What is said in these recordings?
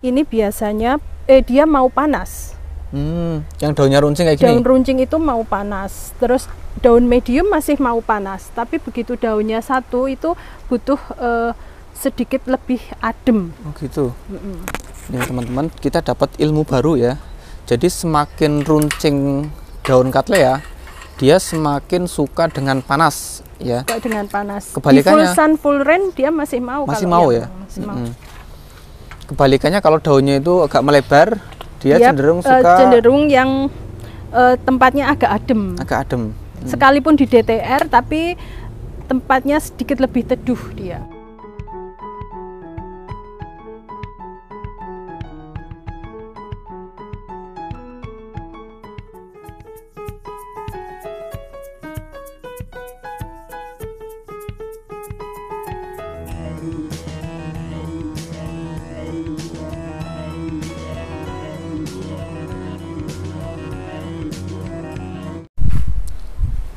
ini biasanya dia mau panas. Yang daunnya runcing kayak gini? Daun runcing itu mau panas, terus daun medium masih mau panas, tapi begitu daunnya satu itu butuh sedikit lebih adem. Oh gitu. Nih teman-teman, kita dapat ilmu baru ya. Jadi semakin runcing daun Cattleya, dia semakin suka dengan panas ya. Suka dengan panas. Kebalikannya, di full sun full rain dia masih mau. Masih mau ya. Masih mau. Kebalikannya kalau daunnya itu agak melebar, dia cenderung suka cenderung yang tempatnya agak adem. Agak adem. Sekalipun di DTR tapi tempatnya sedikit lebih teduh dia.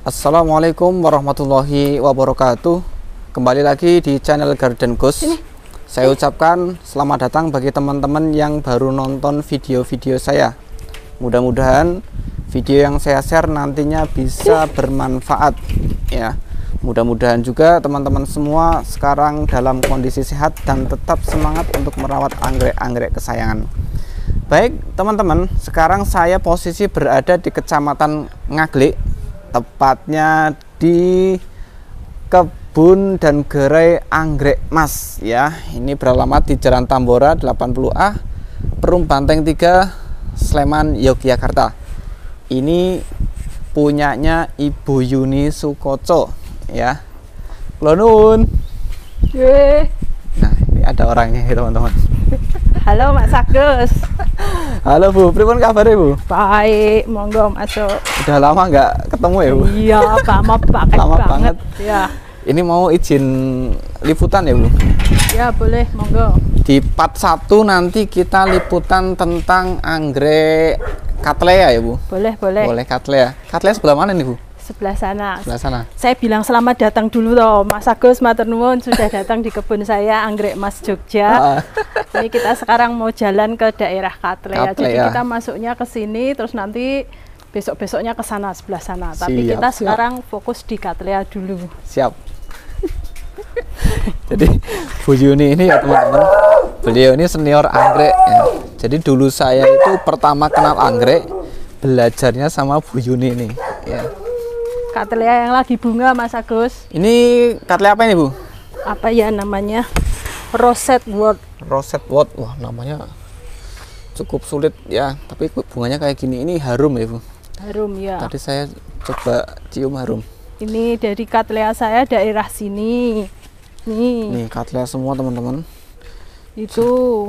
Assalamualaikum warahmatullahi wabarakatuh. Kembali lagi di channel Garden Ghost. Saya ucapkan selamat datang bagi teman-teman yang baru nonton video-video saya. Mudah-mudahan video yang saya share nantinya bisa bermanfaat ya. Mudah-mudahan juga teman-teman semua sekarang dalam kondisi sehat dan tetap semangat untuk merawat anggrek-anggrek kesayangan. Baik teman-teman, sekarang saya posisi berada di Kecamatan Ngaglik, tepatnya di kebun dan gerai anggrek mas ya. Ini beralamat di Jalan Tambora 80A, Perum Banteng 3, Sleman, Yogyakarta. Ini punyanya Ibu Yuni Sukoco ya. Klonun. Nah, ini ada orangnya ya teman-teman. Halo Mas Agus. Halo Bu, pripun kabarnya Bu? Baik, monggo masuk. Udah lama nggak ketemu ya Bu? Iya, lama banget. Ya. Ini mau izin liputan ya Bu? Ya boleh, monggo. Di part 1 nanti kita liputan tentang anggrek Cattleya ya Bu? Boleh, boleh. Boleh Cattleya. Cattleya sebelah mana nih Bu? Sebelah sana. Sebelah sana. Saya bilang selamat datang dulu toh, Mas Agus, matur nuwun sudah datang di kebun saya Anggrek Mas Jogja. Ini kita sekarang mau jalan ke daerah Cattleya. Jadi kita masuknya ke sini, terus nanti besok-besoknya ke sana, sebelah sana. Tapi kita sekarang fokus di Cattleya dulu. Siap. Jadi Bu Yuni ini ya teman-teman, beliau ini senior anggrek ya. Jadi dulu saya itu pertama kenal anggrek belajarnya sama Bu Yuni ini ya. Cattleya yang lagi bunga Mas Agus. Ini Cattleya apa ini Bu? Apa ya namanya? Rosette Wort. Rosette Wort. Wah namanya cukup sulit ya. Tapi bunganya kayak gini. Ini harum ya Bu? Harum ya. Tadi saya coba cium harum. Ini dari Cattleya saya daerah sini. Nih Cattleya semua teman-teman. Itu.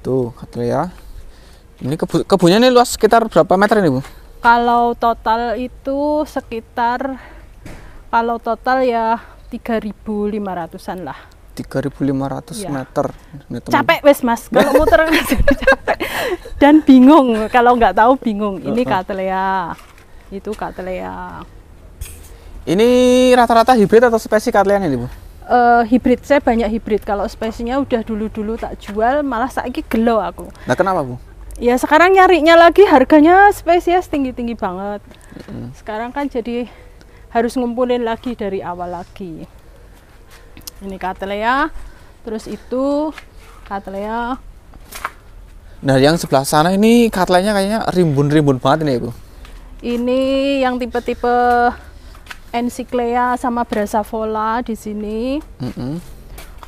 Tuh Cattleya. Ini kebunnya ini luas sekitar berapa meter ini Bu? Kalau total itu sekitar, kalau total ya 3.500-an lah. 3.500 ya. meter. Capek wes Mas, kalau muter capek. Dan bingung, kalau nggak tahu bingung. Ini Cattleya, itu Cattleya. Ini rata-rata hibrid atau spesies Cattleya ini Bu? Hibrid, saya banyak hibrid. Kalau spesiesnya udah dulu-dulu tak jual, malah saiki gelo aku. Nah kenapa Bu? Ya sekarang nyarinya lagi harganya spesies tinggi-tinggi banget. Sekarang kan jadi harus ngumpulin lagi dari awal lagi. Ini Cattleya, terus itu Cattleya. Nah yang sebelah sana ini Cattleya kayaknya rimbun-rimbun banget ini Bu. Ini yang tipe-tipe Encyclea sama Brassavola di sini.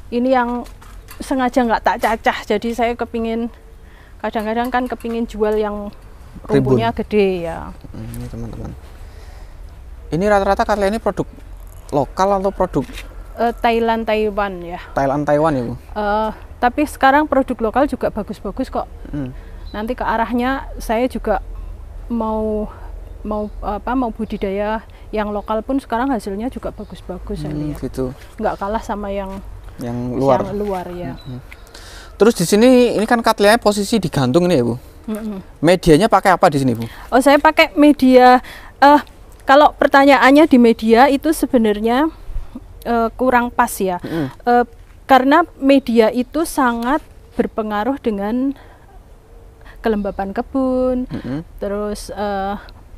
Ini yang sengaja nggak tak cacah, jadi saya kepingin, kadang-kadang kan kepingin jual yang rumpunya gede ya. Ini teman-teman. Ini rata-rata Cattleya ini produk lokal atau produk Thailand, Taiwan ya. Thailand, Taiwan ya Bu? Tapi sekarang produk lokal juga bagus-bagus kok. Nanti ke arahnya saya juga mau budidaya yang lokal pun sekarang hasilnya juga bagus-bagus saya lihat. Gitu. Nggak kalah sama yang luar. Yang luar ya. Terus di sini ini kan Cattleya posisi digantung ini ya Bu. Medianya pakai apa di sini Bu? Oh saya pakai media. Kalau pertanyaannya di media itu sebenarnya kurang pas ya. Karena media itu sangat berpengaruh dengan kelembapan kebun, terus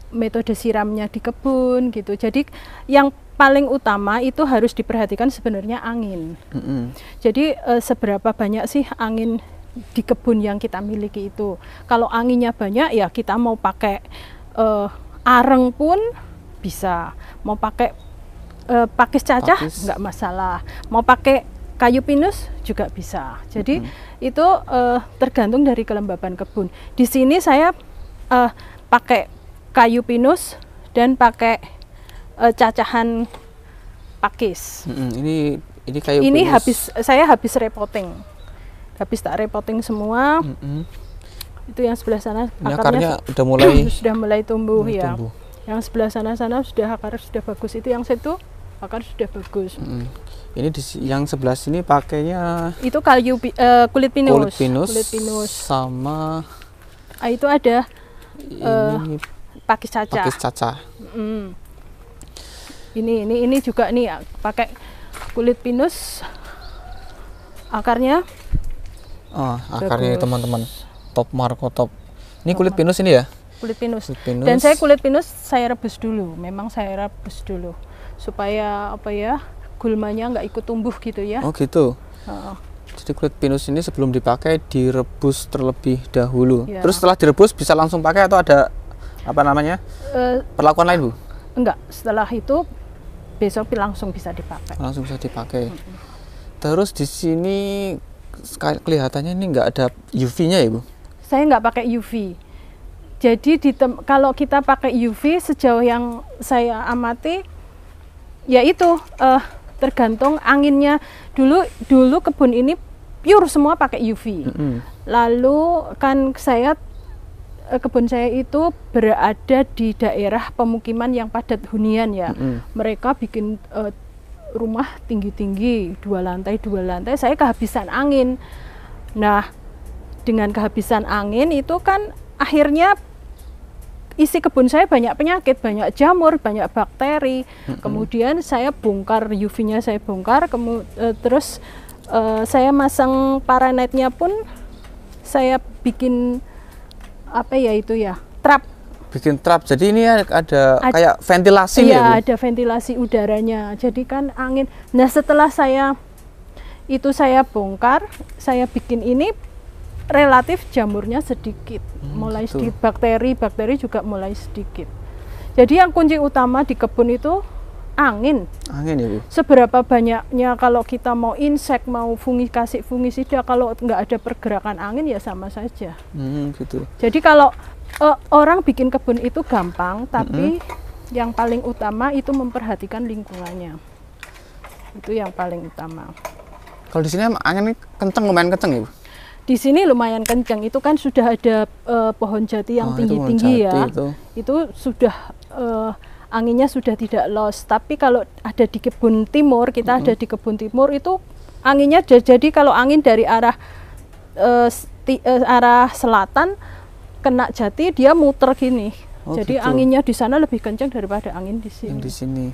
metode siramnya di kebun gitu. Jadi yang paling utama itu harus diperhatikan sebenarnya angin. Jadi seberapa banyak sih angin di kebun yang kita miliki itu. Kalau anginnya banyak ya kita mau pakai areng pun bisa, mau pakai pakis cacah nggak masalah, mau pakai kayu pinus juga bisa. Jadi itu tergantung dari kelembapan kebun. Di sini saya pakai kayu pinus dan pakai cacahan pakis. Ini kayu ini pinus. Saya habis repotting, tak repotting semua. Itu yang sebelah sana akarnya udah mulai sudah mulai tumbuh ya. Yang sebelah sana sudah akar sudah bagus. Itu yang situ akar sudah bagus. Ini yang sebelah sini pakainya itu kayu kulit pinus. Kulit pinus sama itu ada pakis cacah. Ini juga nih pakai kulit pinus. Akarnya akarnya teman-teman top Marco top. Ini kulit pinus ini ya? Kulit pinus. Dan saya kulit pinus saya rebus dulu. Memang saya rebus dulu supaya apa ya, gulmanya nggak ikut tumbuh gitu ya. Oh gitu. Jadi kulit pinus ini sebelum dipakai direbus terlebih dahulu. Ya. Terus setelah direbus bisa langsung pakai atau ada apa namanya perlakuan lain, Bu? Enggak. Setelah itu besok langsung bisa dipakai. Langsung bisa dipakai. Terus di sini kelihatannya ini nggak ada UV-nya ya, Bu? Saya nggak pakai UV. Jadi kalau kita pakai UV sejauh yang saya amati, yaitu tergantung anginnya. Dulu kebun ini pure semua pakai UV. Lalu kan kebun saya itu berada di daerah pemukiman yang padat hunian ya. Mereka bikin rumah tinggi-tinggi, 2 lantai, saya kehabisan angin. Nah, dengan kehabisan angin itu kan akhirnya isi kebun saya banyak penyakit, banyak jamur, banyak bakteri. Kemudian saya bongkar UV-nya, terus saya masang paranetnya pun saya bikin apa ya itu ya, trap. Bikin trap, jadi ini ada kayak ventilasi ya, Bu? Ada ventilasi udaranya, jadi kan angin. Nah setelah saya bongkar, saya bikin ini, relatif jamurnya sedikit, mulai gitu. sedikit, bakteri juga mulai sedikit. Jadi yang kunci utama di kebun itu angin. Angin ya, Bu? Seberapa banyaknya kalau kita mau insek, mau fungisida, kalau nggak ada pergerakan angin ya sama saja. Gitu. Jadi kalau orang bikin kebun itu gampang, tapi yang paling utama itu memperhatikan lingkungannya. Itu yang paling utama. Kalau di sini angin kenceng, lumayan kenceng ya, Bu? Di sini lumayan kenceng. Itu kan sudah ada pohon jati yang tinggi-tinggi ya. Itu sudah anginnya sudah tidak loss. Tapi kalau ada di kebun timur, kita ada di kebun timur itu anginnya jadi kalau angin dari arah selatan kena jati dia muter gini. Jadi gitu. Anginnya di sana lebih kencang daripada angin di sini. Yang di sini.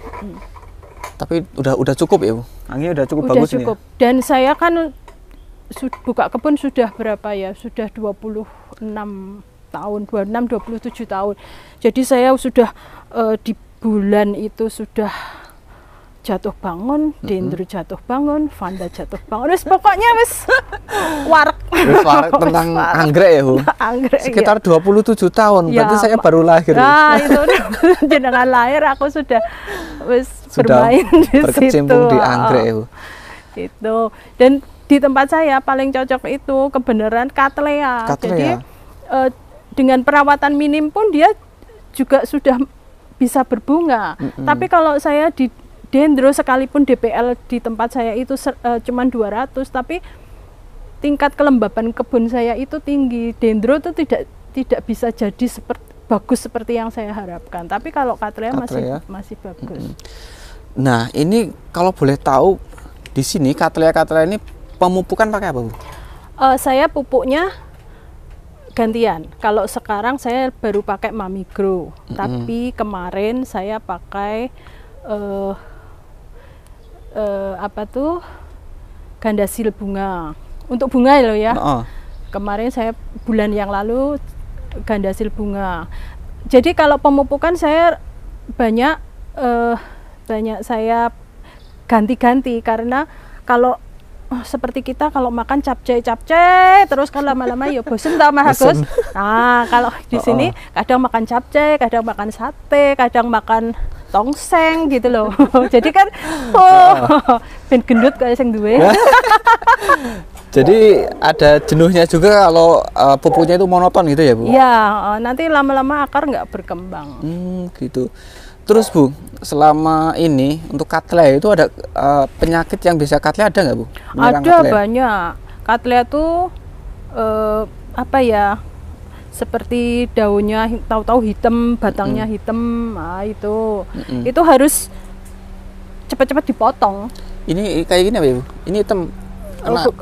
Tapi udah cukup ya, Bu? Anginnya udah cukup bagus cukup. Ini ya? Dan saya kan buka kebun sudah berapa ya? Sudah 26 tahun, 27 tahun. Jadi saya sudah di bulan itu sudah jatuh bangun, dendro jatuh bangun, vanda jatuh bangun. Pokoknya warak tentang anggrek ya, Bu? Anggrek, sekitar 27 tahun, ya, berarti saya baru lahir. Nah, itu jenengan lahir aku sudah bermain di berkecimpung situ. Di anggrek ya, Bu? Itu. Dan di tempat saya paling cocok itu kebenaran Cattleya. Jadi dengan perawatan minim pun dia juga sudah bisa berbunga. Tapi kalau saya di dendro sekalipun DPL di tempat saya itu cuma 200, tapi tingkat kelembaban kebun saya itu tinggi. Dendro itu tidak bisa jadi bagus seperti yang saya harapkan. Tapi kalau Cattleya masih bagus. Nah, ini kalau boleh tahu di sini Cattleya ini pemupukan pakai apa, Bu? Saya pupuknya gantian. Kalau sekarang saya baru pakai Mamigro, tapi kemarin saya pakai Gandasil bunga. untuk bunga loh ya. Kemarin saya bulan yang lalu gandasil bunga. Jadi kalau pemupukan saya banyak saya ganti-ganti, karena kalau seperti kita kalau makan capcay terus kan lama-lama ya bosen tau Mas Agus. Nah kalau di sini kadang makan capcay, kadang makan sate, kadang makan tongseng gitu loh. Jadi kan ben gendut kayak sing duwe. Jadi ada jenuhnya juga kalau pupuknya itu monoton gitu ya Bu? Iya, nanti lama-lama akar nggak berkembang. Gitu. Terus Bu, selama ini untuk Cattleya itu ada penyakit yang bisa Cattleya ada nggak Bu? Ada Cattleya? Banyak. Cattleya tuh apa ya? Seperti daunnya tahu-tahu hitam, batangnya hitam, nah itu harus cepat-cepat dipotong. Ini kayak gini apa ya Bu? Ini hitam.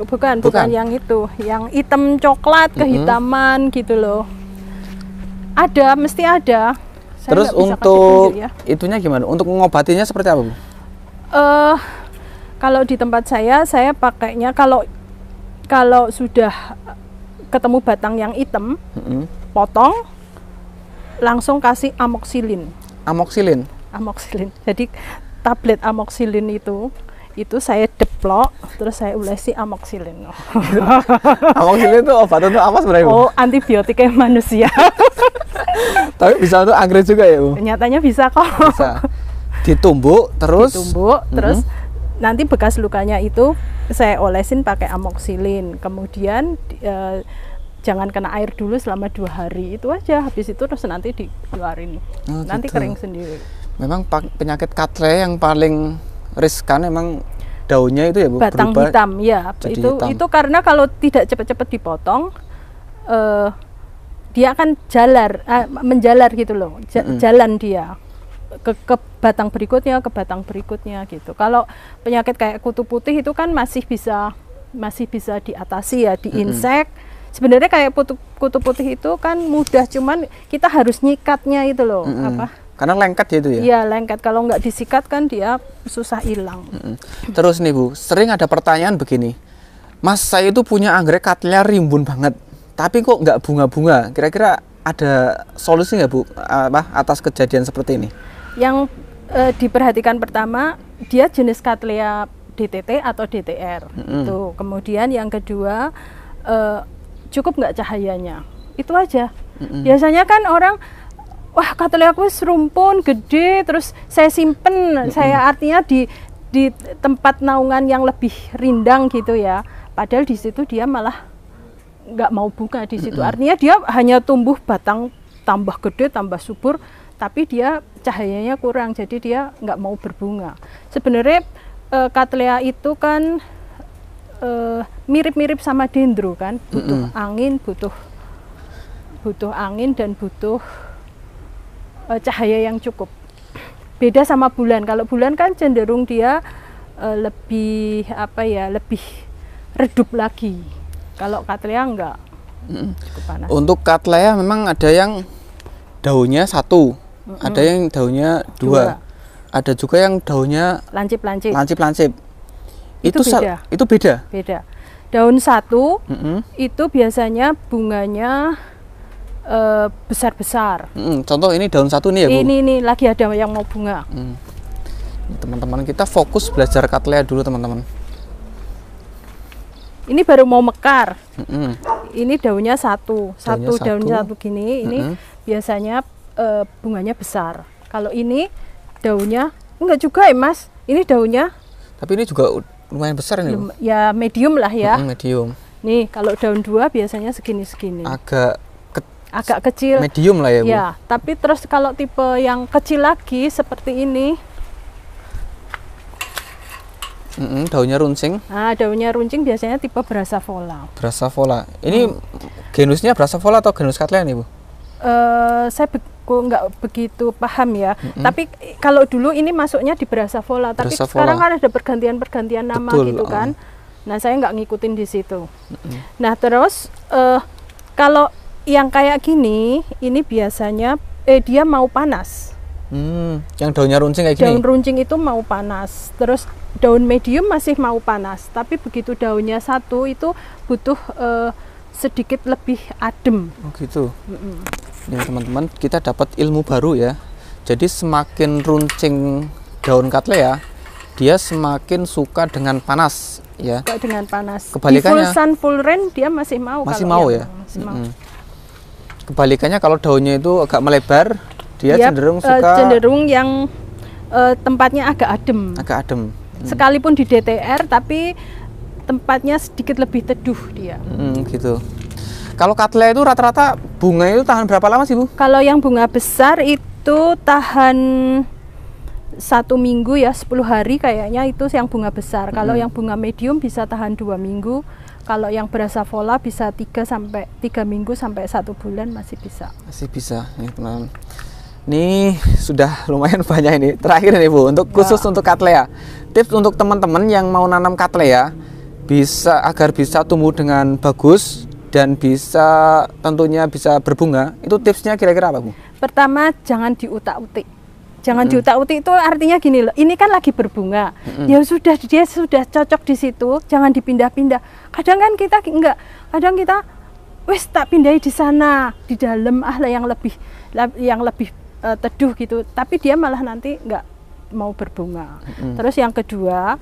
Bukan yang itu, yang hitam coklat kehitaman gitu loh. Ada, mesti ada. Terus untuk itunya gimana? Untuk mengobatinya seperti apa Bu? Kalau di tempat saya pakainya kalau sudah ketemu batang yang hitam, potong, langsung kasih amoxilin. Amoxilin. Jadi tablet amoxilin itu saya deplok, terus saya ulesi amoxilin. Amoxilin itu obat untuk apa sebenarnya Bu? Oh, antibiotika manusia. Tapi bisa untuk anggrek juga ya Bu? Nyatanya bisa kok. Bisa. Ditumbuk terus nanti bekas lukanya itu saya olesin pakai amoxilin. Kemudian jangan kena air dulu selama 2 hari, itu aja. Habis itu terus nanti dikeluarin. Nanti gitu. Kering sendiri. Memang penyakit Cattleya yang paling riskan emang daunnya itu ya Bu? Batang hitam ya. Itu karena kalau tidak cepat-cepat dipotong dia akan menjalar gitu loh, jalan dia ke batang berikutnya gitu. Kalau penyakit kayak kutu putih itu kan masih bisa diatasi ya, di insek. Sebenarnya kayak kutu putih itu kan mudah, cuman kita harus nyikatnya itu loh. Karena lengket ya itu ya? Iya lengket, kalau nggak disikat kan dia susah hilang. Terus nih Bu, sering ada pertanyaan begini, Mas saya itu punya anggrek Cattleya rimbun banget, tapi kok nggak bunga-bunga. Kira-kira ada solusi nggak Bu atas kejadian seperti ini? Yang diperhatikan pertama, dia jenis Cattleya DTT atau DTR. Tuh. Kemudian yang kedua, cukup nggak cahayanya? Itu aja. Biasanya kan orang, wah Cattleya aku serumpun gede, terus saya simpen, saya artinya di tempat naungan yang lebih rindang gitu ya. Padahal di situ dia malah nggak mau bunga di situ. Artinya dia hanya tumbuh batang tambah gede, tambah subur, tapi dia cahayanya kurang, jadi dia nggak mau berbunga. Sebenarnya Cattleya itu kan mirip-mirip sama dendro kan, butuh angin, butuh angin dan butuh cahaya yang cukup. Beda sama bulan. Kalau bulan kan cenderung dia lebih lebih redup lagi. Kalau Cattleya enggak. Panas. Untuk Cattleya memang ada yang daunnya 1, ada yang daunnya 2, ada juga yang daunnya lancip-lancip. Itu beda. Beda. Daun 1 itu biasanya bunganya besar-besar. Contoh ini daun 1 nih ya Bu? Ini lagi ada yang mau bunga. Teman-teman kita fokus belajar Cattleya dulu teman-teman. Ini baru mau mekar. Ini daunnya satu daunnya satu gini. Ini biasanya bunganya besar. Kalau ini daunnya enggak juga ya Mas. Ini daunnya. Tapi ini juga lumayan besar ini. Ya medium lah ya. Medium. Nih kalau daun 2 biasanya segini-segini. Agak kecil. Medium lah ya Bu. Ya, tapi terus kalau tipe yang kecil lagi seperti ini. Daunnya runcing. Nah, daunnya runcing biasanya tipe Brassavola. Brassavola. Ini genusnya Brassavola atau genus Cattleya nih Bu? Saya nggak begitu paham ya. Tapi kalau dulu ini masuknya di Brassavola. Tapi sekarang kan ada pergantian nama. Betul, gitu kan. Nah, saya nggak ngikutin di situ. Nah, terus kalau yang kayak gini, ini biasanya dia mau panas. Yang daunnya runcing kayak gini? Daun runcing itu mau panas, terus daun medium masih mau panas, tapi begitu daunnya satu itu butuh sedikit lebih adem. Oh gitu. Nih teman-teman, kita dapat ilmu baru ya. Jadi semakin runcing daun Cattleya, dia semakin suka dengan panas ya. Suka dengan panas. Kebalikannya, di full sun full rain dia masih mau. Masih mau ya. Masih mau. Kebalikannya kalau daunnya itu agak melebar, dia cenderung suka cenderung yang tempatnya agak adem. Agak adem. Sekalipun di DTR tapi tempatnya sedikit lebih teduh dia. Gitu. Kalau Cattleya itu rata-rata bunga itu tahan berapa lama sih Bu? Kalau yang bunga besar itu tahan 1 minggu ya, 10 hari kayaknya itu yang bunga besar. Kalau yang bunga medium bisa tahan 2 minggu. Kalau yang Brassavola bisa 3 minggu sampai 1 bulan masih bisa. Masih bisa nih teman-teman. Ini sudah lumayan banyak ini. Terakhir nih Bu, untuk khusus untuk Cattleya. Tips untuk teman-teman yang mau nanam Cattleya agar bisa tumbuh dengan bagus dan bisa tentunya bisa berbunga. Itu tipsnya kira-kira apa Bu? Pertama, jangan diutak-utik. Jangan diutak-utik itu artinya gini loh. Ini kan lagi berbunga. Ya sudah, dia sudah cocok di situ, jangan dipindah-pindah. Kadang kan kita enggak. Kadang kita wes tak pindahi di sana, di dalam yang lebih teduh gitu. Tapi dia malah nanti enggak mau berbunga. Terus yang kedua,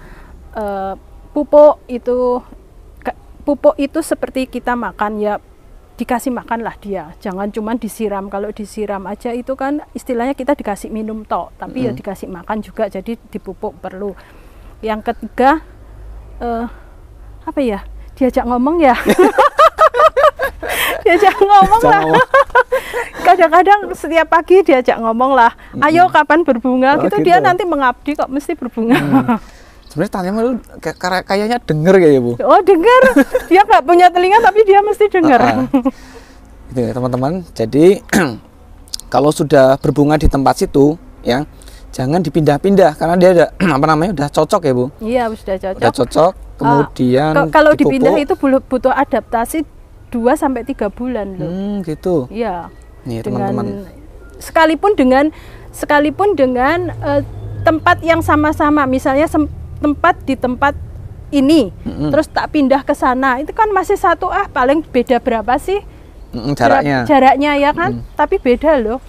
pupuk itu seperti kita makan ya, dikasih makanlah dia, jangan cuma disiram. Kalau disiram aja itu kan istilahnya kita dikasih minum tok, tapi ya dikasih makan juga, jadi dipupuk perlu. Yang ketiga apa ya, diajak ngomong ya. Diajak ngomong lah. Kadang-kadang setiap pagi diajak ngomong lah, ayo kapan berbunga gitu, dia nanti mengabdi kok, mesti berbunga. Sebenarnya tanya lu kayaknya denger kayak ya Bu. Oh denger, dia nggak punya telinga tapi dia mesti denger. Gitu ya teman-teman. Jadi kalau sudah berbunga di tempat situ ya, jangan dipindah-pindah karena dia udah cocok ya Bu. Iya sudah cocok. Udah cocok. Kemudian kalau dipindah itu butuh adaptasi 2-3 bulan loh. Gitu. Iya. Nih teman-teman. Sekalipun dengan tempat yang sama-sama, misalnya tempat di tempat ini, terus tak pindah ke sana, itu kan masih satu paling beda berapa sih jaraknya ya kan, tapi beda loh,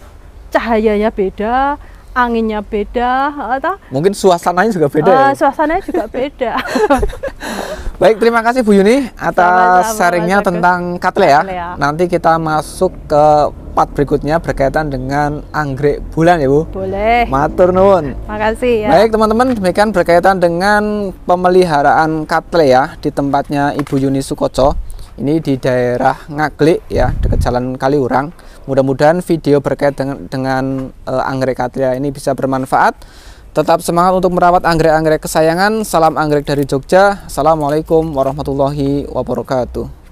cahayanya beda, anginnya beda, atau mungkin suasananya juga beda. Suasananya juga beda. Baik, terima kasih Bu Yuni atas sharingnya tentang Cattleya. Nanti kita masuk ke part berikutnya berkaitan dengan anggrek bulan ya Bu. Boleh. Matur nuwun. Makasih ya. Baik teman-teman, demikian berkaitan dengan pemeliharaan Cattleya di tempatnya Ibu Yuni Sukoco. Ini di daerah Ngaglik ya, dekat Jalan Kaliurang. Mudah-mudahan video berkaitan dengan anggrek Cattleya ini bisa bermanfaat. Tetap semangat untuk merawat anggrek-anggrek kesayangan. Salam anggrek dari Jogja. Assalamualaikum warahmatullahi wabarakatuh.